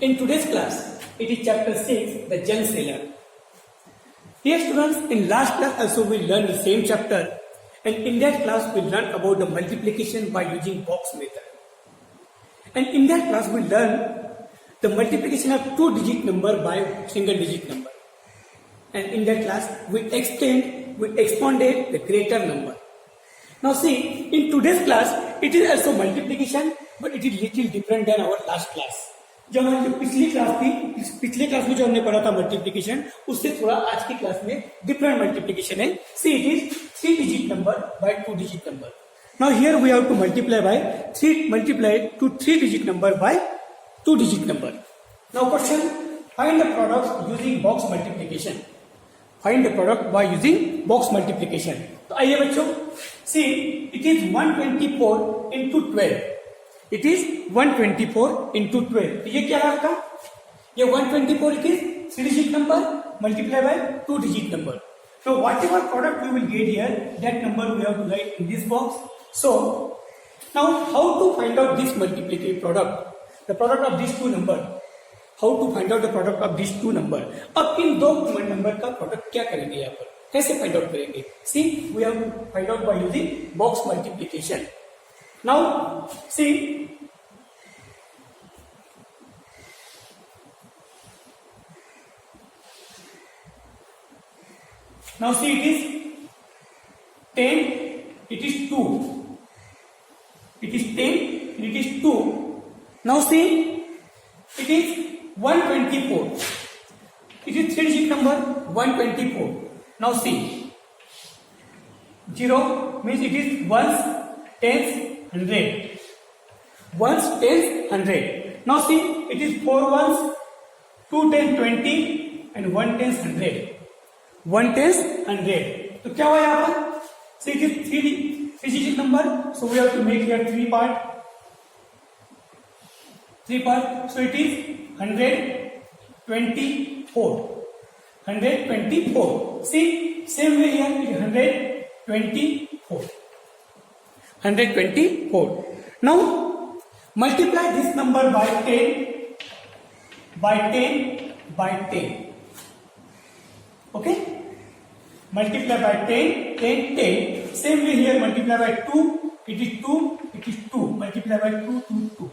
In today's class, it is chapter 6, the Gen Sailor. Dear students, in last class also we learned the same chapter, and in that class we learned about the multiplication by using box method. And in that class we learned the multiplication of two-digit number by single-digit number. And in that class we expanded the greater number. Now see, in today's class it is also multiplication, but it is little different than our last class. जब हमारी जो पिछले class में जो हमने पढ़ा था multiplication, उससे थोड़ा आज की क्लास में डिफरेंट मल्टीप्लिकेशन है. See it is 3 digit number by 2 digit number. Now here we have to multiply two 3 digit number by 2 digit number. Now question, find the product using box multiplication. Find the product by using box multiplication. तो आइए बच्चों, see it is 124 into 12. It is 124 into 12. तो ये क्या है आपका? ये 124 it is 3 digit number multiplied by 2 digit number. So whatever product we will get here, that number we have to write in this box. So now how to find out this multiplicative product? The product of these two number. How to find out the product of these two number? अब इन दो number का product क्या करेंगे यहाँ पर? कैसे find out करेंगे? See, we have to find out by using box multiplication. Now see, it is 10, it is 2. It is 10, it is 2. Now see, it is 124. It is 3 digit number 124. Now see, 0 means it is ones, tens, 100. Ones, tens, 100. Now see, it is 4 ones, 2 tens, 20 and 1 tens, 100. 1 tens, 100. तो क्या हुआ यहाँ पर? See, it is 3 digit number, so we have to make here 3 part. So it is 124. 124. See, same way here it is 124. 124. Now multiply this number by 10 by 10 by 10. Okay, multiply by 10 10 10. Same way here, multiply by 2, it is 2, it is 2. Multiply by 2 2 2.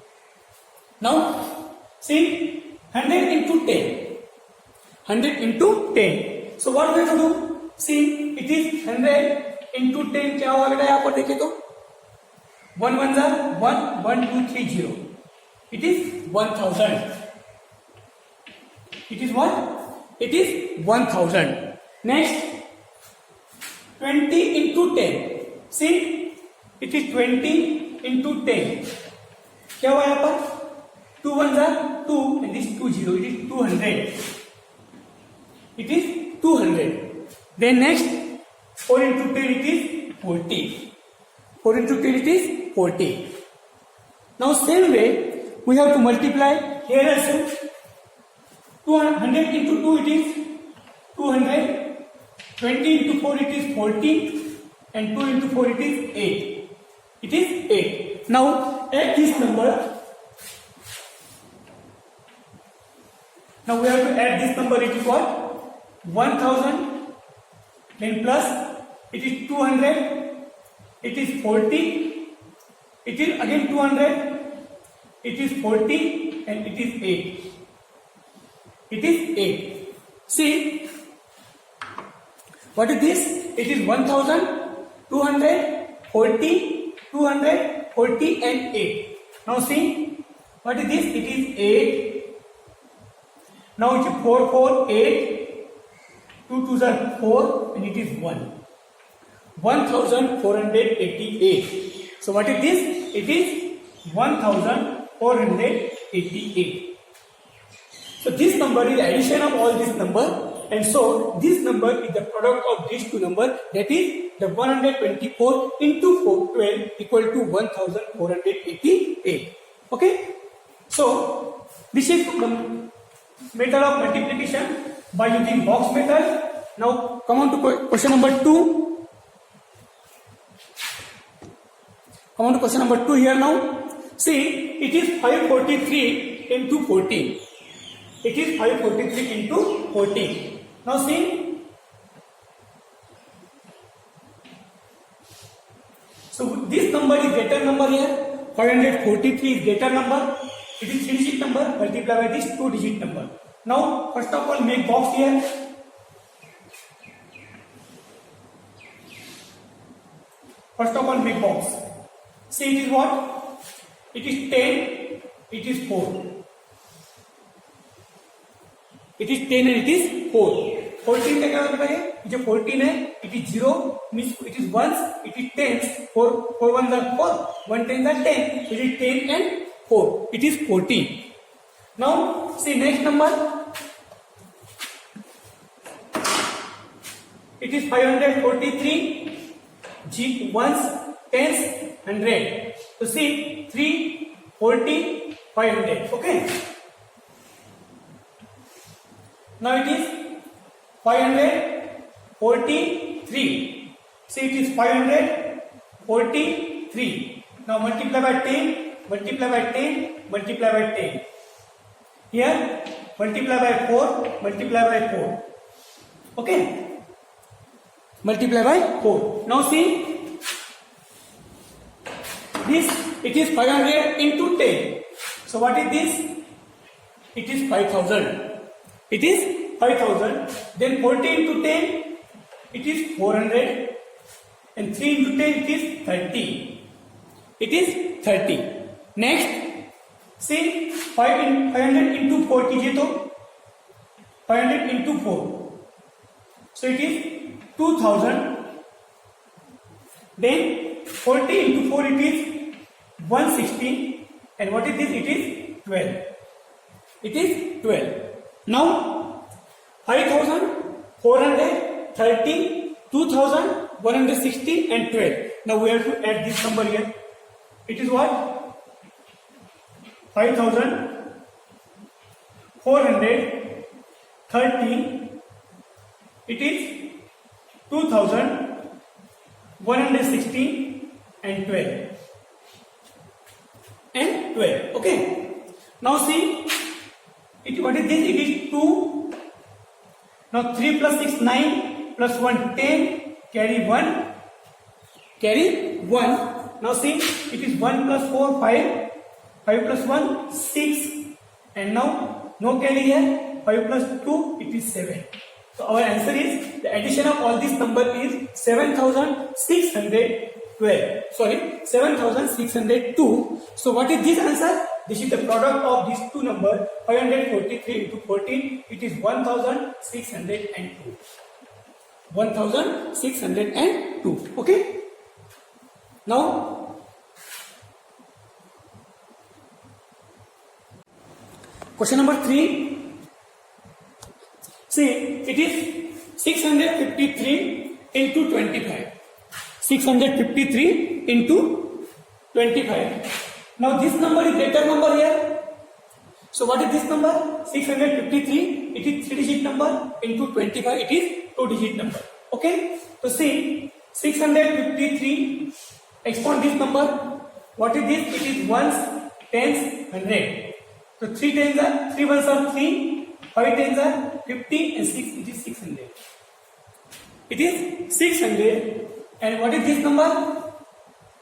Now see, 100 into 10. 100 into 10. So what we have to do? See, it is 100 into 10. क्या होगा बेटा यहाँ पर देखें तो 1 1 1 1 2 3 0. It is 1000. It is what? It is 1000. Next, 20 into 10. See, it is 20 into 10. क्या हुआ यहाँ पर? 2 1 2 and this 2 0. It is 200. It is 200. Then next, 4 into 10 it is 40. 4 into 10 it is 40. Now same way we have to multiply here also. 200 into 2 it is 200. 20 into 4 it is 40 and 2 into 4 it is 8. It is 8. Now add this number. Now we have to add this number. It is what? 1000. Then plus it is 200. It is 40. It is again 200. It is 40 and it is 8. It is 8. See, what is this? It is 1000, 200, 40, 200, 40 and 8. Now see, what is this? It is 8. Now it is 4 4 8. 2 2s are 4 and it is 1. 1488. So what is this? It is 1488. So this number is addition of all this number, and so this number is the product of these two number, that is the 124 into 12 equal to 1488. Okay, so this is the method of multiplication by using box method. Now come on to question number 2. Come on to question number 2 here now. See, it is 543 into 14. It is 543 into 14. Now see, so this number is greater number here. 543 is greater number. It is 3-digit number. Multiply by this 2-digit number. Now first of all make box here. First of all make box. See it is what? It is 10. It is 4. It is 10 and it is 4. 14 का क्या मतलब है? जो 14 है, it is 0 means it is ones, it is tens. 4 ones are 4, 1 tens are 10. It is 10 and 4. It is 14. Now see next number. It is 543. G ones, tens, 100. So see 3, 40, 500. Okay. Now it is 543. See it is 543. Now multiply by 10, multiply by 10, multiply by 10. Here multiply by 4, multiply by 4. Okay. Multiply by 4. Now see this, it is 500 into 10. So what is this? It is 5000. It is 5000. Then 40 into 10, it is 400. And 3 into 10, it is 30. It is 30. Next, see 500 into 4 कीजिए तो 500 into 4. So it is 2000. Then 40 into 4, it is 160. And what is this? It is 12. It is 12. Now 5430, 2160 and 12. Now we have to add this number here. It is what? 5430. It is 2160 and 12. And 12. Okay. Now see. What is this? It is 2. Now 3 plus 6, 9 plus 1, 10. Carry 1. Carry 1. Now see, it is 1 plus 4, 5. 5 plus 1, 6. And now no carry here. 5 plus 2, it is 7. So our answer is, the addition of all this number is 7612. Sorry, 7602. So what is this answer? This is the product of these two numbers, 543 into 14. It is 1602. 1602. Okay. Now, question number 3. See, it is 653 into 25. 653 into 25. Now this number is greater number here. So what is this number? 653. It is 3-digit number into 25. It is 2-digit number. Okay. So see 653. Expound this number. What is this? It is ones, tens, 100. So 3 tens are 3 ones are 3. 5 tens are 50 and 6. It is 600. It is 600. And what is this number?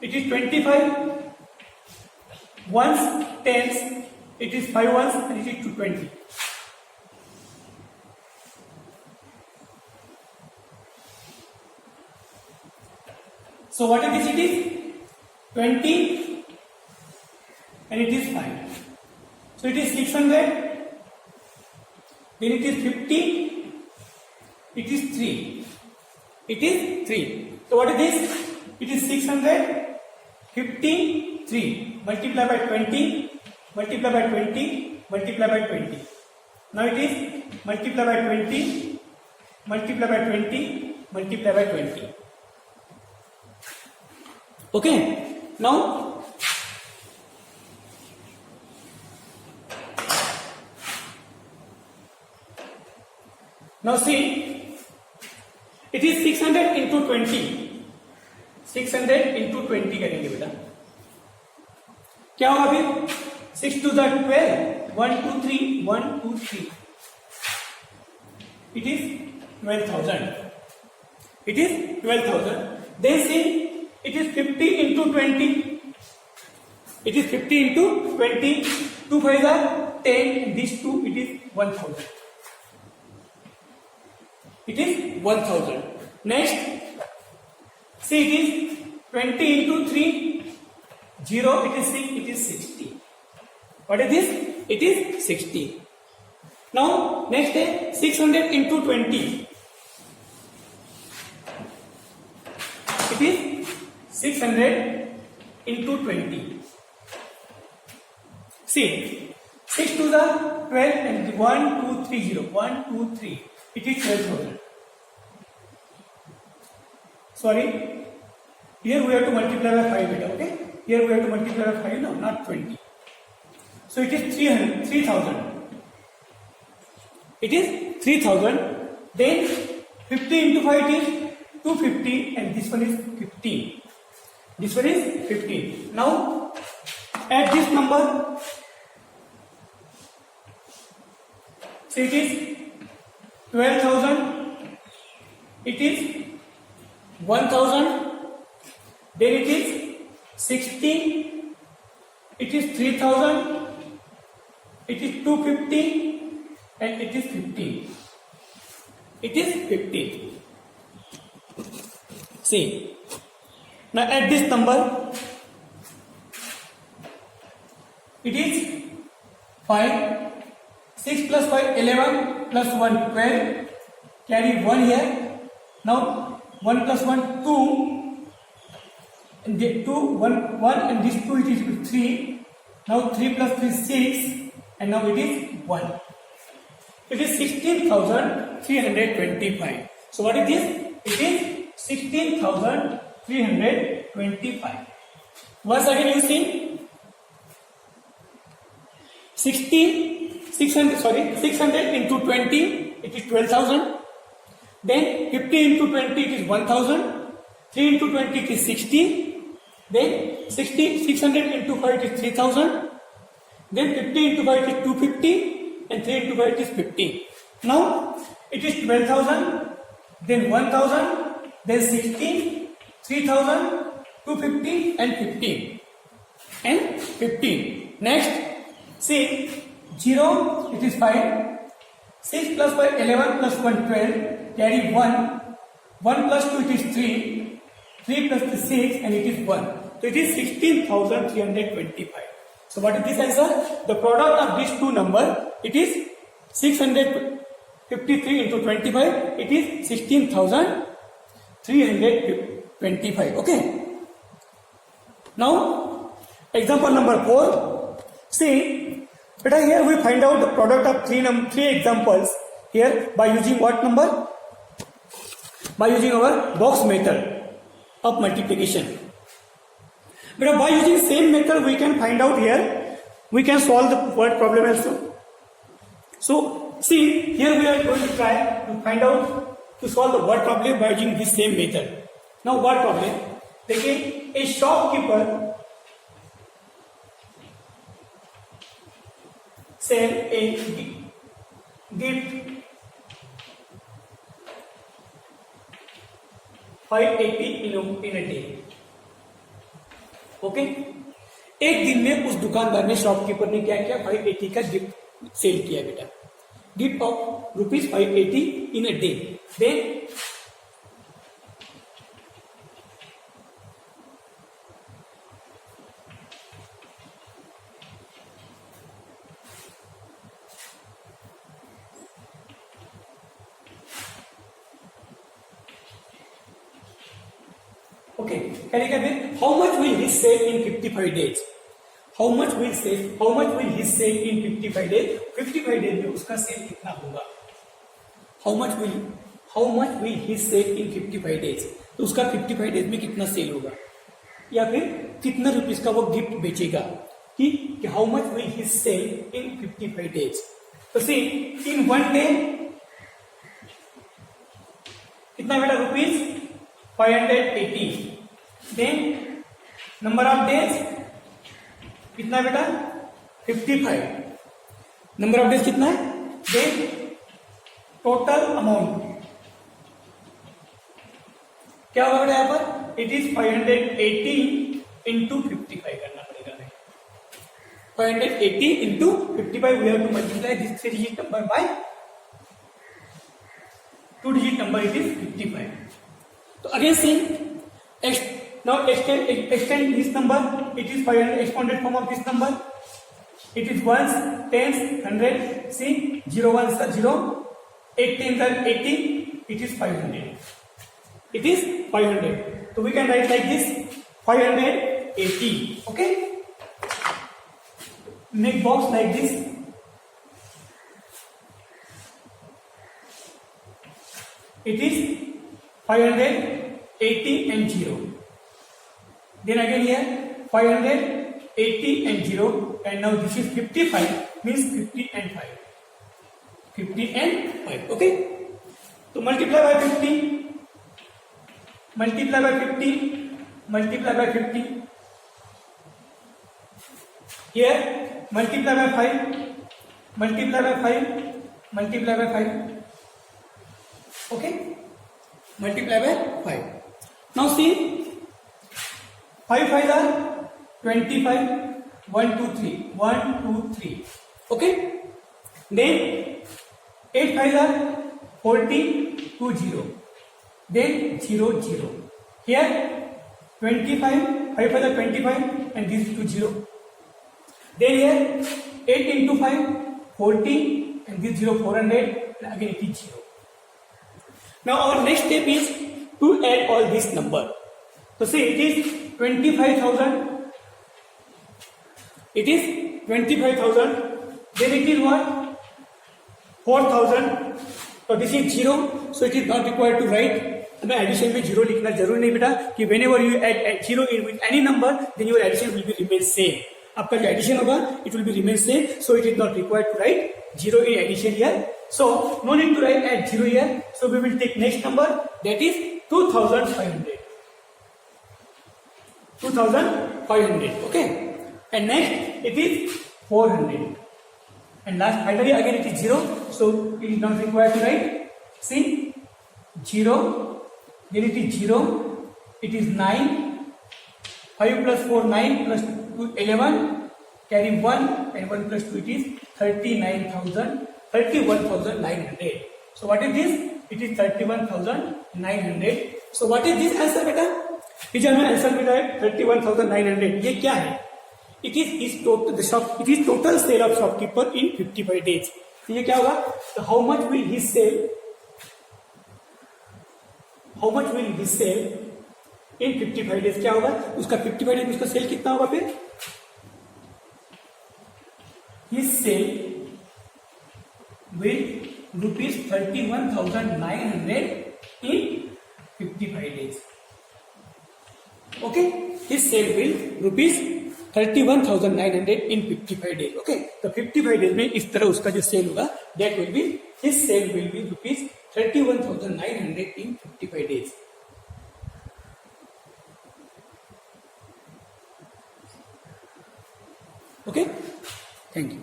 It is 25. Ones, tens, it is 5 ones and it is 220. So what is this? It is 20 and it is 5. So it is 600. Then it is 50. It is 3. It is 3. So what is this? It is 653. Multiply by 20. Multiply by 20. Multiply by 20. Now it is multiply by 20. Multiply by 20. Multiply by 20. Okay. Now see, it is 600 into 20. 600 into 20 करेंगे बेटा, क्या होगा फिर? 6 to the 12, 1 2 3 1 2 3, it is 12,000. It is 12,000. Then see, it is 50 into 20. It is 50 into 20. 2 5 are 10. These two, it is 1,000. It is 1,000. Next, see, it is 20 into 3. 0, it is 6. It is 60. What is this? It is 60. Now, next day, 600 into 20. It is 600 into 20. See, 6 to the 12 and 1 2 3 0. 1 2 3. It is 12,000. Sorry, here we have to multiply by 5 beta, okay? Here we have to multiply by 5 now, not 20. So it is 3,000. It is 3,000. Then 50 into 5 is 250 and this one is 15. This one is 15. Now add this number. So it is 12,000. It is 1,000. Then it is 60. It is 3,000. It is 250 and it is 15. It is 15. See, now add this number. It is 5. 6 plus 5 11 plus 1 12. Carry 1 here. Now 1 plus 1 2. And the 2 1 1 and this 2 it is 3. Now 3 plus 3 6. And now it is 1. It is 16,325. So what is this? It is 16,325. Once again you see, 600 into 20, it is 12,000. Then 50 into 20, it is 1,000. 3 into 20, it is 60. Then 600 into 5, it is 3,000. Then 50 into 5 is 250 and 3 into 5 is 50. Now it is 12,000, then 1,000, then 60, 3,000, 250 and 15. And 15. Next, see, 0, it is 5. 6 plus 5, 11 plus 1, 12. Carry 1. 1 plus 2, it is 3. 3 plus 2, 6 and it is 1. So it is 16,325. So what is this answer? The product of these two numbers, it is 653 into 25, it is 16,325. Okay. Now, example number 4. See, here we find out the product of three examples here by using what number? By using our box method of multiplication. But by using same method we can find out here, we can solve the word problem also. So see, here we are going to try to find out to solve the word problem by using this same method. Now word problem, again a shopkeeper sell a gift 580 in a day. Okay एक दिन में उस दुकानदार ने shopkeeper ने क्या किया 580 का गिफ्ट सेल किया बेटा gift of ₹580 in a day then Okay, can you get how much will he save in 55 days? How much will he save in 55 days? 55 days में उसका सेल कितना होगा? How much will he save in 55 days? तो उसका 55 days में कितना cell होगा? या फिर कितना रुपीस का वो गिफ्ट बेचेगा? कि how much will he save in 55 days? तो see, in one day कितना बेटा rupees? 580. Then number of days कितना बेटा 55. नंबर ऑफ डेज कितना है, देन टोटल अमाउंट क्या होगा यहाँ पर, इट इज 580 इंटू 55 करना पड़ेगा हमें, 580 into 55 we have to multiply this 3 digit number by 2 digit number, it is 55. So again same, now extend this number, it is 500, exponent form of this number, it is ones, tens, 100, see 0 ones are 0, 8 tens are 80, it is 500. It is 500. So we can write like this, 580. Okay? Make box like this. It is 580 and 0. Then again here 580 and 0, and now this is 55, means 50 and 5. 50 and 5. Okay? So multiply by 50, multiply by 50, multiply by 50. Here multiply by 5, multiply by 5, multiply by 5. Okay, multiply by 5. Now see, 5 5 are 25, 1 2 3, 1 2 3. Okay, then 8 5 are 40, 2 0, then 0 0. Here 25, 5 5 are 25, and this is 2 0. Then here 8 into 5, 40, and this 0 400, and again it is 0. Now our next step is to add all this number. So say it is 25,000. It is 25,000. Then it is what? 4,000. So this is 0. So it is not required to write. हमें addition में 0 लिखना जरूर नहीं बेटा कि whenever you add 0 in with any number, then your addition will be remain same. आपका जो addition होगा, it will be remain same. So it is not required to write 0 in addition here. So no need to write at 0 here. So we will take next number, that is 2,500. 2,500. Okay. And next it is 400. And last finally again it is 0. So it is not required to write. See 0. Then it is 0. It is 9. 5 plus 4 9 plus 2 11. Carry 1 and 1 plus 2 it is 39,000. 31,900. So what is this? It is 31,900. So what is this answer बेटा? ये जो हमें answer मिला है 31,900. ये क्या है? It is total sale of shopkeeper in 55 days. तो ये क्या होगा? So how much will he sell? How much will he sell in 55 days? क्या होगा? उसका 55 days में उसका सेल कितना होगा फिर? His sale will rupees 31,900 in 55 days. Okay, his sale will rupees 31,900 in 55 days. Okay, तो 55 days में इस तरह उसका जो सेल होगा, that will be his sale will be rupees 31,900 in 55 days. Okay, thank you.